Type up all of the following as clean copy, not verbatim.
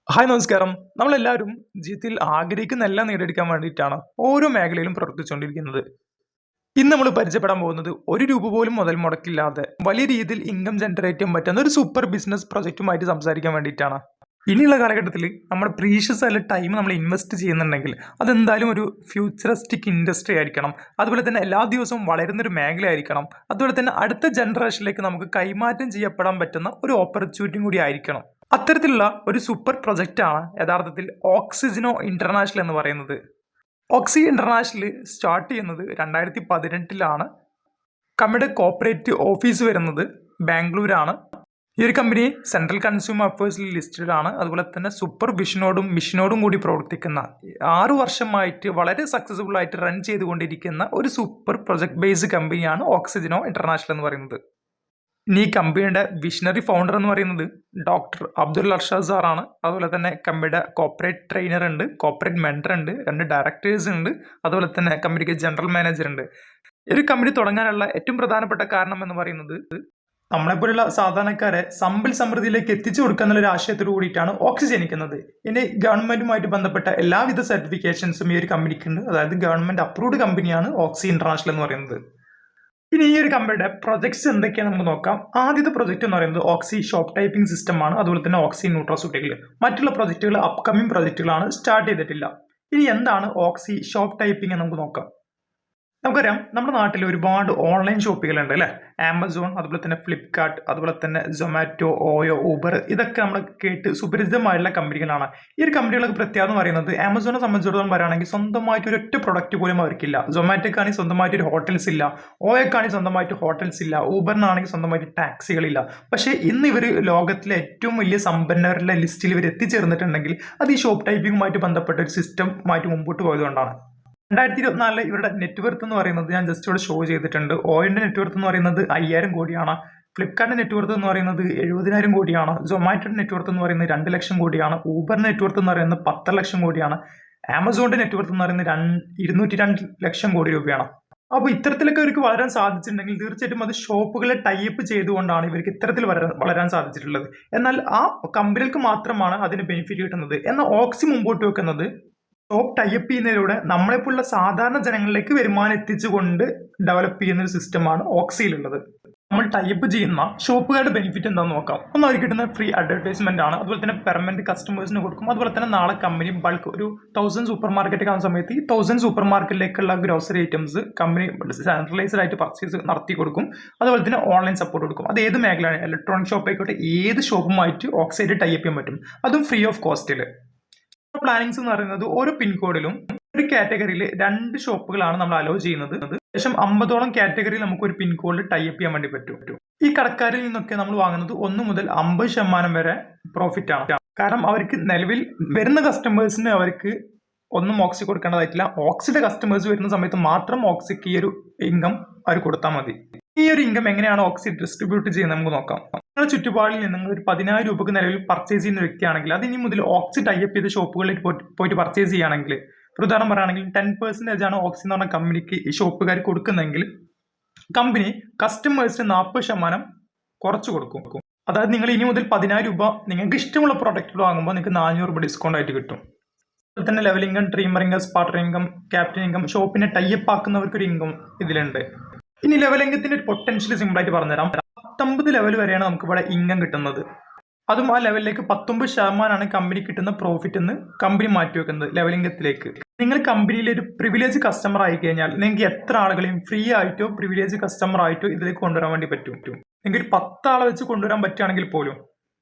Hi നമസ്കാരം. നമ്മളെല്ലാവരും ജീവിതത്തിൽ ആഗ്രഹിക്കുന്ന എല്ലാം നേടിയെടുക്കാൻ വേണ്ടിയിട്ടാണ് ഓരോ മേഖലയിലും പ്രവർത്തിച്ചുകൊണ്ടിരിക്കുന്നത്. ഇന്ന് നമ്മൾ പരിചയപ്പെടാൻ പോകുന്നത് ഒരു രൂപ പോലും മുതൽ മുടക്കില്ലാതെ വലിയ രീതിയിൽ ഇൻകം ജനറേറ്റ് ചെയ്യാൻ പറ്റുന്ന ഒരു സൂപ്പർ ബിസിനസ് പ്രൊജക്റ്റുമായിട്ട് സംസാരിക്കാൻ വേണ്ടിയിട്ടാണ്. ഇനിയുള്ള കാലഘട്ടത്തിൽ നമ്മുടെ പ്രീഷ്യസ് ആയ ടൈം നമ്മൾ ഇൻവെസ്റ്റ് ചെയ്യുന്നുണ്ടെങ്കിൽ അതെന്തായാലും ഒരു ഫ്യൂച്ചറിസ്റ്റിക് ഇൻഡസ്ട്രി ആയിരിക്കണം. അതുപോലെ തന്നെ എല്ലാ ദിവസവും വളരുന്നൊരു മേഖല ആയിരിക്കണം. അതുപോലെ തന്നെ അടുത്ത ജനറേഷനിലേക്ക് നമുക്ക് കൈമാറ്റം ചെയ്യപ്പെടാൻ പറ്റുന്ന ഒരു ഓപ്പർച്യൂണിറ്റിയും കൂടി ആയിരിക്കണം. അത്തരത്തിലുള്ള ഒരു സൂപ്പർ പ്രൊജക്റ്റാണ് യഥാർത്ഥത്തിൽ ഓക്സിജനോ ഇന്റർനാഷണൽ എന്ന് പറയുന്നത്. ഓക്സി ഇന്റർനാഷണൽ സ്റ്റാർട്ട് ചെയ്യുന്നത് 2018 കമ്പനിയുടെ കോർപ്പറേറ്റ് ഓഫീസ് വരുന്നത് ബാംഗ്ലൂരാണ്. ഈ ഒരു കമ്പനി സെൻട്രൽ കൺസ്യൂമർ അഫയേഴ്സിൽ ലിസ്റ്റഡ് ആണ്. അതുപോലെ തന്നെ സൂപ്പർ വിഷനോടും മിഷനോടും കൂടി പ്രവർത്തിക്കുന്ന 6 വർഷമായിട്ട് വളരെ സക്സസ്ഫുൾ ആയിട്ട് റൺ ചെയ്തുകൊണ്ടിരിക്കുന്ന ഒരു സൂപ്പർ പ്രൊജക്ട് ബേസ്ഡ് കമ്പനിയാണ് ഓക്സിജനോ ഇന്റർനാഷണൽ എന്ന് പറയുന്നത്. ഇനി ഈ കമ്പനിയുടെ വിഷണറി ഫൗണ്ടർ എന്ന് പറയുന്നത് ഡോക്ടർ അബ്ദുൽ അർഷാദ് സാറാണ്. അതുപോലെ തന്നെ കമ്പനിയുടെ കോർപ്പറേറ്റ് ട്രെയിനർ ഉണ്ട്, കോർപ്പറേറ്റ് മെൻറ്റർ ഉണ്ട്, 2 ഡയറക്ടേഴ്സ് ഉണ്ട്, അതുപോലെ തന്നെ കമ്പനിക്ക് ജനറൽ മാനേജർ ഉണ്ട്. ഒരു കമ്പനി തുടങ്ങാനുള്ള ഏറ്റവും പ്രധാനപ്പെട്ട കാരണം എന്ന് പറയുന്നത് നമ്മളെപ്പോലുള്ള സാധാരണക്കാരെ സമ്പൽ സമൃദ്ധിയിലേക്ക് എത്തിച്ചു കൊടുക്കുക എന്നുള്ള ആശയത്തോടു കൂടിയിട്ടാണ് ഓക്സി ജനിക്കുന്നത്. ഇനി ഗവൺമെന്റുമായിട്ട് ബന്ധപ്പെട്ട എല്ലാവിധ സർട്ടിഫിക്കേഷൻസും ഈ ഒരു കമ്പനിക്കുണ്ട്. അതായത് ഗവൺമെന്റ് അപ്രൂവ്ഡ് കമ്പനിയാണ് ഓക്സി ഇന്റർനാഷണൽ എന്ന് പറയുന്നത്. ഇനി ഈ ഒരു കമ്പനിയുടെ പ്രൊജക്ട്സ് എന്തൊക്കെയാണ് നമുക്ക് നോക്കാം. ആദ്യത്തെ പ്രൊജക്ട് എന്ന് പറയുന്നത് ഓക്സി ഷോപ്പ് ടൈപ്പിംഗ് സിസ്റ്റം ആണ്. അതുപോലെ തന്നെ ഓക്സി ന്യൂട്രാസ്യൂട്ടിക്കൽ. മറ്റുള്ള പ്രൊജക്റ്റുകൾ അപ്കമിംഗ് പ്രൊജക്റ്റുകളാണ്, സ്റ്റാർട്ട് ചെയ്തിട്ടില്ല. ഇനി എന്താണ് ഓക്സി ഷോപ്പ് ടൈപ്പിംഗ് എന്ന് നമുക്ക് നോക്കാം. നമുക്കറിയാം, നമ്മുടെ നാട്ടിൽ ഒരുപാട് ഓൺലൈൻ ഷോപ്പുകളുണ്ട് അല്ലേ. ആമസോൺ, അതുപോലെ തന്നെ ഫ്ലിപ്കാർട്ട്, അതുപോലെ തന്നെ സൊമാറ്റോ, ഓയോ, ഊബർ, ഇതൊക്കെ നമ്മൾ കേട്ട് സുപരിചിതമായിട്ടുള്ള കമ്പനികളാണ്. ഈ ഒരു കമ്പനികളൊക്കെ പ്രത്യേകത എന്ന് പറയുന്നത് ആമസോണെ സംബന്ധിച്ചിടത്തോളം പറയുകയാണെങ്കിൽ സ്വന്തമായിട്ട് ഒരൊറ്റ പ്രൊഡക്റ്റ് പോലും അവർക്കില്ല. സൊമാറ്റോക്കാണെങ്കിൽ സ്വന്തമായിട്ട് ഒരു ഹോട്ടൽസ് ഇല്ല, ഓയോക്കാണെങ്കിൽ സ്വന്തമായിട്ട് ഹോട്ടൽസ് ഇല്ല, ഊബറിനാണെങ്കിൽ സ്വന്തമായിട്ട് ടാക്സികളില്ല. പക്ഷേ ഇന്ന് ഇവർ ലോകത്തിലെ ഏറ്റവും വലിയ സമ്പന്നവരുടെ ലിസ്റ്റിൽ ഇവർ എത്തിച്ചേർന്നിട്ടുണ്ടെങ്കിൽ അത് ഈ ഷോപ്പ് ടൈപ്പിംഗുമായിട്ട് ബന്ധപ്പെട്ട ഒരു സിസ്റ്റമായിട്ട് മുമ്പോട്ട് പോയതുകൊണ്ടാണ്. 2024 ഇവരുടെ നെറ്റ്വർത്ത് എന്ന് പറയുന്നത് ഞാൻ ജസ്റ്റ് ഇവിടെ ഷോ ചെയ്തിട്ടുണ്ട്. ഓയുടെ നെറ്റ്വർത്ത് എന്ന് പറയുന്നത് 5000 കോടിയാണ്. ഫ്ലിപ്കാർട്ടിന്റെ നെറ്റ്വർത്ത് എന്ന് പറയുന്നത് 70,000 കോടിയാണ്. സൊമാറ്റോയുടെ നെറ്റ്വർത്ത് എന്ന് പറയുന്നത് 2 ലക്ഷം കോടിയാണ്. ഊബറിന്റെ നെറ്റ്വർത്ത് എന്ന് പറയുന്നത് 10 ലക്ഷം കോടിയാണ്. ആമസോണിന്റെ നെറ്റ്വർത്ത് എന്ന് പറയുന്നത് 202 ലക്ഷം കോടി രൂപയാണ്. അപ്പോൾ ഇത്തരത്തിലൊക്കെ ഇവർക്ക് വളരാൻ സാധിച്ചിട്ടുണ്ടെങ്കിൽ തീർച്ചയായിട്ടും അത് ഷോപ്പുകളെ ടൈപ്പ് ചെയ്തുകൊണ്ടാണ് ഇവർക്ക് ഇത്തരത്തിൽ വളരാൻ സാധിച്ചിട്ടുള്ളത്. എന്നാൽ ആ കമ്പനികൾക്ക് മാത്രമാണ് അതിന് ബെനിഫിറ്റ് കിട്ടുന്നത്. എന്നാൽ ഓക്സി മുമ്പോട്ട് വെക്കുന്നത് ഷോപ്പ് ടൈപ്പ് ചെയ്യുന്നതിലൂടെ നമ്മളെപ്പോലുള്ള സാധാരണ ജനങ്ങളിലേക്ക് വരുമാനം എത്തിച്ചുകൊണ്ട് ഡെവലപ്പ് ചെയ്യുന്ന ഒരു സിസ്റ്റമാണ് ഓക്സിയിലുള്ളത്. നമ്മൾ ടൈപ്പ് ചെയ്യുന്ന ഷോപ്പുകാരുടെ ബെനിഫിറ്റ് എന്താണെന്ന് നോക്കാം. ഒന്ന് അവർ കിട്ടുന്ന ഫ്രീ അഡ്വർടൈസ്മെന്റ് ആണ്. അതുപോലെ തന്നെ പെർമനന്റ് കസ്റ്റമേഴ്സിന് കൊടുക്കും. അതുപോലെ തന്നെ നാളെ കമ്പനി ബൾക്ക് ഒരു 1000 സൂപ്പർ മാർക്കറ്റ് കാണുന്ന സമയത്ത് ഈ 1000 സൂപ്പർ മാർക്കറ്റിലേക്കുള്ള ഗ്രോസറി ഐറ്റംസ് കമ്പനി സെൻട്രലൈസ്ഡ് ആയിട്ട് പർച്ചേസ് നടത്തി കൊടുക്കും. അതുപോലെ തന്നെ ഓൺലൈൻ സപ്പോർട്ട് കൊടുക്കും. അത് ഏത് മേഖലയാണ്, ഇലക്ട്രോണിക് ഷോപ്പ് ആയിക്കോട്ടെ, ഏത് ഷോപ്പുമായിട്ട് ഓക്സൈഡ് ടൈപ്പ് ചെയ്യാൻ പറ്റും, അതും ഫ്രീ ഓഫ് കോസ്റ്റിൽ. പ്ലാനിങ്സ് എന്ന് പറയുന്നത് ഓരോ പിൻകോഡിലും ഒരു കാറ്റഗറിയിൽ 2 ഷോപ്പുകളാണ് നമ്മൾ അലോ ചെയ്യുന്നത്. ഏകദേശം 50ഓളം കാറ്റഗറിയിൽ നമുക്ക് ഒരു പിൻകോഡിൽ ടൈപ്പ് ചെയ്യാൻ വേണ്ടി പറ്റും. ഈ കടക്കാരിൽ നിന്നൊക്കെ നമ്മൾ വാങ്ങുന്നത് 1 മുതൽ 50% വരെ പ്രോഫിറ്റ് ആണ്. കാരണം അവർക്ക് നിലവിൽ വരുന്ന കസ്റ്റമേഴ്സിന് അവർക്ക് ഒന്നും ഓക്സി കൊടുക്കേണ്ടതായിട്ടില്ല. ഓക്സിയുടെ കസ്റ്റമേഴ്സ് വരുന്ന സമയത്ത് മാത്രം ഓക്സിക്ക് ഈ ഒരു ഇൻകം അവർ കൊടുത്താൽ മതി. ഈ ഒരു ഇൻകം എങ്ങനെയാണ് ഓക്സി ഡിസ്ട്രിബ്യൂട്ട് ചെയ്യുന്നത് നമുക്ക് നോക്കാം. നിങ്ങളുടെ ചുറ്റുപാടിൽ നിങ്ങൾ ഒരു 10,000 രൂപക്ക് നിലവിൽ പർച്ചേസ് ചെയ്യുന്ന വ്യക്തിയാണെങ്കിൽ അത് ഇനി മുതൽ ഓക്സി ടൈപ്പ് ചെയ്ത ഷോപ്പുകളിൽ പോയിട്ട് പർച്ചേസ് ചെയ്യുകയാണെങ്കിൽ, ഒരു ഉദാഹരണം പറയുകയാണെങ്കിൽ 10% ആണ് ഓക്സി എന്ന് പറഞ്ഞ കമ്പനിക്ക് ഈ ഷോപ്പുകാർ കൊടുക്കുന്നതെങ്കിൽ കമ്പനി കസ്റ്റമേഴ്സിന് 40% കുറച്ച് കൊടുക്കും. അതായത് നിങ്ങൾ ഇനി മുതൽ 10,000 രൂപ നിങ്ങൾക്ക് ഇഷ്ടമുള്ള പ്രോഡക്റ്റുകൾ വാങ്ങുമ്പോൾ നിങ്ങൾക്ക് 400 രൂപ ഡിസ്കൗണ്ട് ആയിട്ട് കിട്ടും. അതുപോലെ തന്നെ ലെവൽ ഇൻകം, ഡ്രീമർ ഇൻകം, സ്പാർട്ടർ ഇൻകം, ക്യാപിറ്റൽ ഇൻകം, ഷോപ്പിനെ ടൈപ്പ് ആക്കുന്നവർക്കൊരു ഇൻകം ഇതിലുണ്ട്. ഇനി ലെവൽ ഇൻകത്തിന്റെ ഒരു പൊട്ടൻഷ്യൽ സിമ്പിൾ ആയിട്ട് പറഞ്ഞുതരാം. 19 ലെവൽ വരെയാണ് നമുക്ക് ഇവിടെ ഇൻകം കിട്ടുന്നത്. അതും ആ ലെവലിലേക്ക് 19% കമ്പനി കിട്ടുന്ന പ്രോഫിറ്റ് എന്ന് കമ്പനി മാറ്റിവെക്കുന്നത് ലെവൽ ഇൻകത്തിലേക്ക്. നിങ്ങൾ കമ്പനിയിലെ ഒരു പ്രിവിലേജ് കസ്റ്റമർ ആയി കഴിഞ്ഞാൽ നിങ്ങൾക്ക് എത്ര ആളുകളെയും ഫ്രീ ആയിട്ടോ പ്രിവിലേജ് കസ്റ്റമർ ആയിട്ടോ ഇതിലേക്ക് കൊണ്ടുവരാൻ വേണ്ടി പറ്റും. നിങ്ങൾക്ക് ഒരു 10 ആളെ വെച്ച് കൊണ്ടുവരാൻ പറ്റുകയാണെങ്കിൽ പോലും,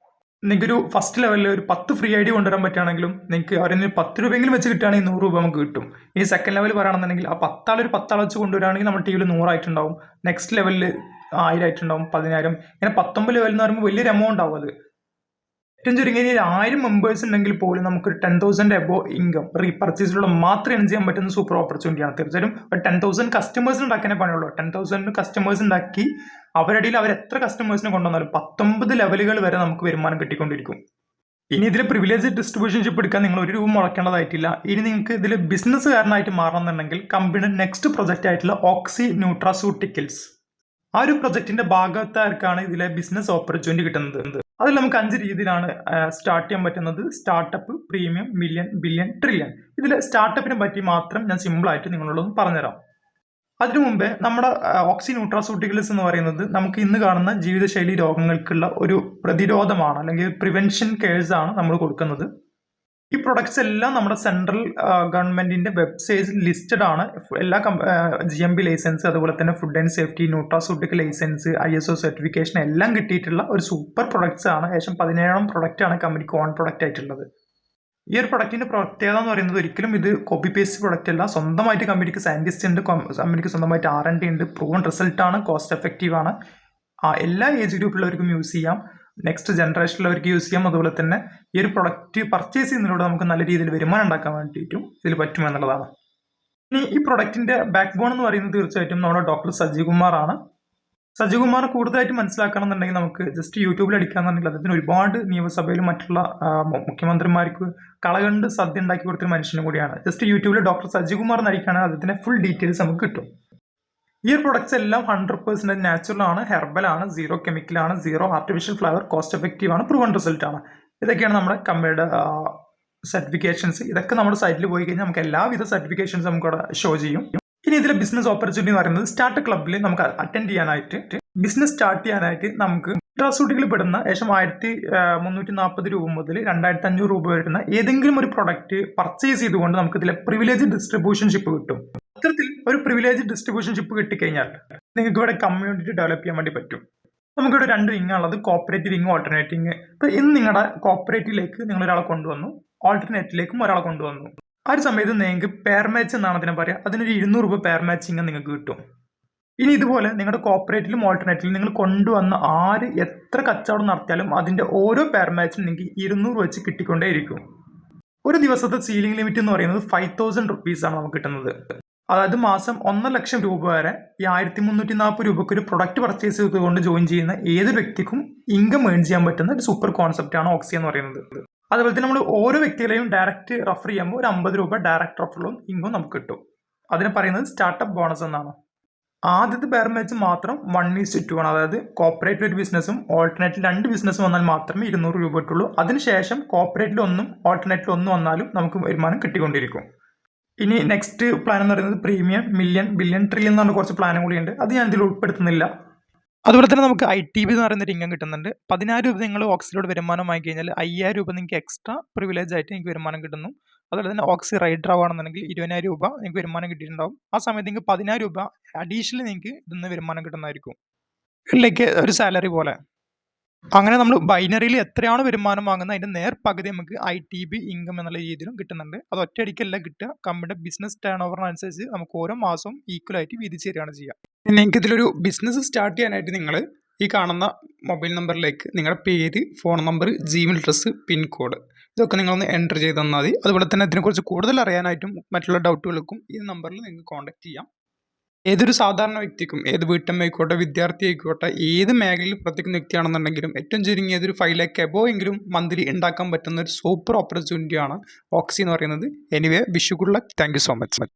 നിങ്ങൾക്ക് ഒരു ഫസ്റ്റ് ലെവലിൽ ഒരു 10 ഫ്രീ ഐ ഡി കൊണ്ടുവരാൻ പറ്റുകയാണെങ്കിലും നിങ്ങൾക്ക് അവരിൽ 10 രൂപയെങ്കിലും വെച്ച് കിട്ടുകയാണെങ്കിൽ 100 രൂപ നമുക്ക് കിട്ടും. ഇനി സെക്കൻഡ് ലെവൽ പറയുകയാണെന്നുണ്ടെങ്കിൽ ആ 10 ആൾ ഒരു 10 ആൾ വെച്ച് കൊണ്ടുവരികയാണെങ്കിൽ നമ്മുടെ ടീമിൽ 100 ആയിട്ടുണ്ടാവും. നെക്സ്റ്റ് ലെവലിൽ 1000 ആയിട്ടുണ്ടാവും, 10,000. ഇങ്ങനെ 19 ലെവൽ എന്ന് പറയുമ്പോൾ വലിയൊരു എമൗണ്ട് ആവും. അത് ഏറ്റവും ചുരുങ്ങിയ 1000 മെമ്പേഴ്സ് ഉണ്ടെങ്കിൽ പോലും നമുക്ക് 10,000 എബോ ഇൻകം റീപർച്ചേസിലൂടെ മാത്രം എൻ ചെയ്യാൻ പറ്റുന്ന സൂപ്പർ ഓപ്പർച്യൂണിറ്റിയാണ്. തീർച്ചയായും 10,000 കസ്റ്റമേഴ്സ് ഉണ്ടാക്കാനേ പണിയുള്ളൂ. 10,000 കസ്റ്റമേഴ്സ് ഉണ്ടാക്കി അവരുടെ അവർ എത്ര കസ്റ്റമേഴ്സിനെ കൊണ്ടുവന്നാലും 19 ലെവലുകൾ വരെ നമുക്ക് വരുമാനം കിട്ടിക്കൊണ്ടിരിക്കും. ഇനി ഇതിൽ പ്രിവിലേജ് ഡിസ്ട്രിബ്യൂഷൻഷിപ്പ് എടുക്കാൻ നിങ്ങൾ 1 രൂപ മുടക്കേണ്ടതായിട്ടില്ല. ഇനി നിങ്ങൾക്ക് ഇതിൽ ബിസിനസ്സുകാരനായിട്ട് മാറണമെന്നുണ്ടെങ്കിൽ കമ്പനിയുടെ നെക്സ്റ്റ് പ്രൊജക്റ്റ് ആയിട്ടുള്ള ഓക്സി ന്യൂട്രാസ്യൂട്ടിക്കൽസ്, ആ ഒരു പ്രൊജക്റ്റിന്റെ ഭാഗത്താർക്കാണ് ഇതിലെ ബിസിനസ് ഓപ്പർച്യൂണിറ്റി കിട്ടുന്നത്. അതിൽ നമുക്ക് 5 രീതിയിലാണ് സ്റ്റാർട്ട് ചെയ്യാൻ പറ്റുന്നത്. Startup, premium, million, billion, trillion. ഇതിൽ സ്റ്റാർട്ടപ്പിനെ പറ്റി മാത്രം ഞാൻ സിമ്പിളായിട്ട് നിങ്ങളോടൊന്ന് പറഞ്ഞുതരാം. അതിനു മുമ്പേ നമ്മുടെ ഓക്സി ന്യൂട്രാസ്യൂട്ടിക്കൽസ് എന്ന് പറയുന്നത് നമുക്ക് ഇന്ന് കാണുന്ന ജീവിതശൈലി രോഗങ്ങൾക്കുള്ള ഒരു പ്രതിരോധമാണ്, അല്ലെങ്കിൽ പ്രിവെൻഷൻ കെയർസ് ആണ് നമ്മൾ കൊടുക്കുന്നത്. ഈ പ്രൊഡക്ട്സ് എല്ലാം നമ്മുടെ സെൻട്രൽ ഗവൺമെന്റിന്റെ വെബ്സൈറ്റിൽ ലിസ്റ്റഡ് ആണ്. എല്ലാ GMP ലൈസൻസ്, അതുപോലെ തന്നെ food and safety, nutraceutical licence, ISO certification എല്ലാം കിട്ടിയിട്ടുള്ള ഒരു സൂപ്പർ പ്രൊഡക്ട്സ് ആണ്. ഏകദേശം 17 പ്രൊഡക്റ്റ് ആണ് കമ്പനിക്ക് ഓൺ പ്രൊഡക്റ്റ് ആയിട്ടുള്ളത്. ഈ ഒരു പ്രൊഡക്റ്റിന്റെ പ്രത്യേകത എന്ന് പറയുന്നത് ഒരിക്കലും ഇത് കോപ്പി പേസ്റ്റ് പ്രൊഡക്റ്റ് അല്ല. സ്വന്തമായിട്ട് കമ്പനിക്ക് സയന്റിസ്റ്റ് ഉണ്ട്, കമ്പനിക്ക് സ്വന്തമായിട്ട് R&D ഉണ്ട്, പ്രൂവൺ റിസൾട്ട് ആണ്, കോസ്റ്റ് എഫക്റ്റീവ് ആണ്. എല്ലാ ഏജ് ഗ്രൂപ്പിലുള്ളവർക്കും യൂസ് ചെയ്യാം, നെക്സ്റ്റ് ജനറേഷനിലുള്ളവർക്ക് യൂസ് ചെയ്യാം. അതുപോലെ തന്നെ ഈ ഒരു പ്രൊഡക്റ്റ് പർച്ചേസ് ചെയ്യുന്നതിലൂടെ നമുക്ക് നല്ല രീതിയിൽ വരുമാനം ഉണ്ടാക്കാൻ വേണ്ടിയിട്ടും ഇതിൽ പറ്റുമെന്നുള്ളതാണ്. ഇനി ഈ പ്രൊഡക്റ്റിന്റെ ബാക്ക് ബോൺ എന്ന് പറയുന്നത് തീർച്ചയായിട്ടും നമ്മുടെ ഡോക്ടർ സജികുമാർ ആണ്. സജികുമാർ കൂടുതലായിട്ട് മനസ്സിലാക്കണമെന്നുണ്ടെങ്കിൽ നമുക്ക് ജസ്റ്റ് യൂട്യൂബിൽ അടിക്കാന്നുണ്ടെങ്കിൽ അദ്ദേഹത്തിന് ഒരുപാട് നിയമസഭയിലും മറ്റുള്ള മുഖ്യമന്ത്രിമാർക്ക് കളകണ്ട് സദ്യ ഉണ്ടാക്കി കൊടുത്തൊരു മനുഷ്യനും കൂടിയാണ്. ജസ്റ്റ് യൂട്യൂബിൽ ഡോക്ടർ സജികുമാർ എന്നടിക്കാണ് അദ്ദേഹത്തിന്റെ ഫുൾ ഡീറ്റെയിൽസ് നമുക്ക് കിട്ടും. ഈ ഒരു പ്രൊഡക്ട്സ് എല്ലാം 100% നാച്ചുറൽ ആണ്, ഹെർബൽ ആണ്, സീറോ കെമിക്കൽ ആണ്, zero artificial flower, cost effective ആണ്, പ്രൂവൺ റിസൾട്ട് ആണ്. ഇതൊക്കെയാണ് നമ്മുടെ കമ്പനിയുടെ സർട്ടിഫിക്കേഷൻസ്. ഇതൊക്കെ നമ്മുടെ സൈറ്റിൽ പോയി കഴിഞ്ഞാൽ നമുക്ക് എല്ലാവിധ സർട്ടിഫിക്കേഷൻസ് നമുക്ക് അവിടെ ഷോ ചെയ്യും. ഇനി ഇതിലെ ബിസിനസ് ഓപ്പർച്യൂണിറ്റി എന്ന് പറയുന്നത് സ്റ്റാർട്ട് ക്ലബ്ബിൽ നമുക്ക് അറ്റൻഡ് ചെയ്യാനായിട്ട്, ബിസിനസ് സ്റ്റാർട്ട് ചെയ്യാനായിട്ട് നമുക്ക് ന്യൂട്രാസ്യൂട്ടിക്കൽ പെടുന്ന ഏകദേശം 1340 രൂപ മുതൽ 2500 രൂപ വരുന്ന ഏതെങ്കിലും ഒരു പ്രൊഡക്റ്റ് പർച്ചേസ് ചെയ്തുകൊണ്ട് നമുക്ക് ഇതിലെ പ്രിവിലേജ് ഡിസ്ട്രിബ്യൂഷൻഷിപ്പ് കിട്ടും. അത്തരത്തിൽ ഒരു പ്രിവിലേജ് ഡിസ്ട്രിബ്യൂഷൻഷിപ്പ് കിട്ടിക്കഴിഞ്ഞാൽ നിങ്ങൾക്ക് ഇവിടെ കമ്മ്യൂണിറ്റി ഡെവലപ്പ് ചെയ്യാൻ വേണ്ടി പറ്റും. നമുക്കിവിടെ 2 വിങ് ഉള്ളത്, കോപ്പറേറ്റീവ് വിങ്, ഓൾട്ടർനേറ്റീവ് വിങ്. ഇപ്പൊ ഇന്ന് നിങ്ങളുടെ കോപ്പറേറ്റീവിലേക്ക് നിങ്ങൾ ഒരാളെ കൊണ്ടുവന്നു, ഓൾട്ടർനേറ്റീവിലേക്കും ഒരാളെ കൊണ്ടുവന്നു. ആ ഒരു സമയത്ത് നിങ്ങൾക്ക് പെയർ മാച്ച് എന്നാണ് അതിനെ പറയുക. അതിനൊരു 200 രൂപ പെയർ മാച്ചിങ് നിങ്ങൾക്ക് കിട്ടും. ഇനി ഇതുപോലെ നിങ്ങളുടെ കോപ്പറേറ്റീവിലും ഓൾട്ടർനേറ്റീവിലും നിങ്ങൾ കൊണ്ടുവന്ന ആര് എത്ര കച്ചവടം നടത്തിയാലും അതിന്റെ ഓരോ പെയർ മാച്ചിനും നിങ്ങൾക്ക് 200 വെച്ച് കിട്ടിക്കൊണ്ടേയിരിക്കും. ഒരു ദിവസത്തെ സീലിംഗ് ലിമിറ്റ് എന്ന് പറയുന്നത് 5000 റുപ്പീസ് ആണ് നമുക്ക് കിട്ടുന്നത്. അതായത് മാസം 1 ലക്ഷം രൂപ വരെ ഈ 1340 രൂപയ്ക്ക് ഒരു പ്രൊഡക്റ്റ് പർച്ചേസ് ചെയ്തുകൊണ്ട് ജോയിൻ ചെയ്യുന്ന ഏതൊരു വ്യക്തിക്കും ഇൻകം ഏൺ ചെയ്യാൻ പറ്റുന്ന ഒരു സൂപ്പർ കോൺസെപ്റ്റ് ആണ് ഓക്സി എന്ന് പറയുന്നത്. അതുപോലെ തന്നെ നമ്മൾ ഓരോ വ്യക്തികളെയും ഡയറക്റ്റ് റെഫർ ചെയ്യുമ്പോൾ ഒരു 50 രൂപ ഡയറക്റ്റ് റെഫറലും ഇൻകം നമുക്ക് കിട്ടും. അതിനെ പറയുന്നത് സ്റ്റാർട്ടപ്പ് ബോണസ് എന്നാണ്. ആദ്യത്തെ പെയർ മാച്ച് മാത്രം 1:2 ആണ്. അതായത് കോപ്പറേറ്റീവ് ഒരു ബിസിനസ്സും ഓൾട്ടർനേറ്റീവ് 2 ബിസിനസ്സും വന്നാൽ മാത്രമേ 200 രൂപ കിട്ടുള്ളൂ. അതിനുശേഷം കോപ്പറേറ്റീവ് 1 ഓൾട്ടർനേറ്റീവ് 1 വന്നാലും നമുക്ക് വരുമാനം കിട്ടിക്കൊണ്ടിരിക്കും. ഇനി നെക്സ്റ്റ് പ്ലാൻ എന്ന് പറയുന്നത് പ്രീമിയം, മില്യൺ, ബില്യൺ, ട്രില്യൺ എന്ന് പറഞ്ഞ കുറച്ച് പ്ലാനും കൂടിയുണ്ട്. അത് ഞാൻ ഇതിൽ ഉൾപ്പെടുത്തുന്നില്ല. അതുപോലെ തന്നെ നമുക്ക് ITB എന്ന് പറയുന്നൊരു ഇൻകം കിട്ടുന്നുണ്ട്. 10,000 രൂപ നിങ്ങൾ ഓക്സിലോട് വരുമാനം വാങ്ങി കഴിഞ്ഞാൽ 5,000 രൂപ നിങ്ങൾക്ക് എക്സ്ട്രാ പ്രിവിലേജ് ആയിട്ട് നിങ്ങൾക്ക് വരുമാനം കിട്ടുന്നു. അതുപോലെ തന്നെ ഓക്സി റൈഡർ ആവുകയാണെന്നുണ്ടെങ്കിൽ 20,000 രൂപ നിങ്ങൾക്ക് വരുമാനം കിട്ടിയിട്ടുണ്ടാവും. ആ സമയത്ത് നിങ്ങൾക്ക് 10,000 രൂപ അഡീഷണൽ നിങ്ങൾക്ക് ഇതിന്ന് വരുമാനം കിട്ടുന്നതായിരിക്കും, ലൈക്ക് ഒരു സാലറി പോലെ. അങ്ങനെ നമ്മൾ ബൈനറിയിൽ എത്രയാണ് വരുമാനം വാങ്ങുന്നത് അതിന്റെ നേർ പകുതി നമുക്ക് ITB ഇൻകം എന്നുള്ള രീതിയിലും കിട്ടുന്നുണ്ട്. അത് ഒറ്റയടിക്കല്ല കിട്ടുക, കമ്പനിയുടെ ബിസിനസ് ടേൺ ഓവറിനനുസരിച്ച് നമുക്ക് ഓരോ മാസവും ഈക്വൽ ആയിട്ട് വീതിച്ചു തരികയാണ് ചെയ്യുക. നിങ്ങൾക്ക് ഇതിലൊരു ബിസിനസ് സ്റ്റാർട്ട് ചെയ്യാനായിട്ട് നിങ്ങൾ ഈ കാണുന്ന മൊബൈൽ നമ്പറിലേക്ക് നിങ്ങളുടെ പേര്, phone number, Gmail address, pincode ഇതൊക്കെ നിങ്ങളൊന്ന് എൻ്റർ ചെയ്ത് തന്നാൽ മതി. അതുപോലെ തന്നെ ഇതിനെക്കുറിച്ച് കൂടുതൽ അറിയാനായിട്ടും മറ്റുള്ള ഡൗട്ടുകൾക്കും ഈ നമ്പറിൽ നിങ്ങൾക്ക് കോൺടാക്ട് ചെയ്യാം. ഏതൊരു സാധാരണ വ്യക്തിക്കും, ഏത് വീട്ടമ്മയായിക്കോട്ടെ, വിദ്യാർത്ഥി ആയിക്കോട്ടെ, ഏത് മേഖലയിൽ പ്രവർത്തിക്കുന്ന വ്യക്തിയാണെന്നുണ്ടെങ്കിലും ഏറ്റവും ചുരുങ്ങിയത് ഒരു 5 lakh എബോ എങ്കിലും മന്ത്ലി ഉണ്ടാക്കാൻ പറ്റുന്ന ഒരു സൂപ്പർ ഓപ്പർച്യൂണിറ്റിയാണ് ഓക്സി എന്ന് പറയുന്നത്. Anyway, wish you good luck. Thank you so much.